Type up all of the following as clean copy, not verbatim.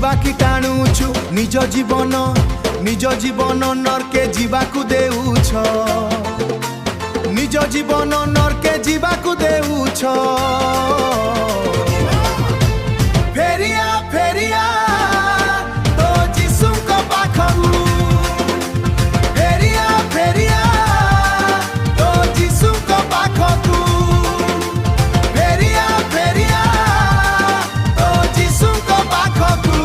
ଯିବାକି ଟାଣୁଛୁ ନିଜ ଜୀବନ ନର୍କେ ଯିବାକୁ ଦେଉଛ ନିଜ ଜୀବନ ନର୍କେ ଯିବାକୁ ଦେଉଛ ଫେରିଆ ଫେରିଆ ତୋ ଯୀଶୁଙ୍କ ପାଖକୁ ଫେରିଆ ଫେରିଆ ତୋ ଯୀଶୁଙ୍କ ପାଖକୁ ଫେରିଆ ଫେରିଆ ତୋ ଯୀଶୁଙ୍କ ପାଖକୁ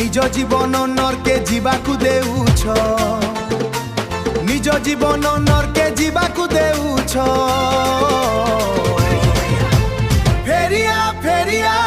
নিজ জীবন নরকে যাবাকু দেউছ নিজ জীবন নরকে যাবাকু দেউছ ফেরিয়া ফেরিয়া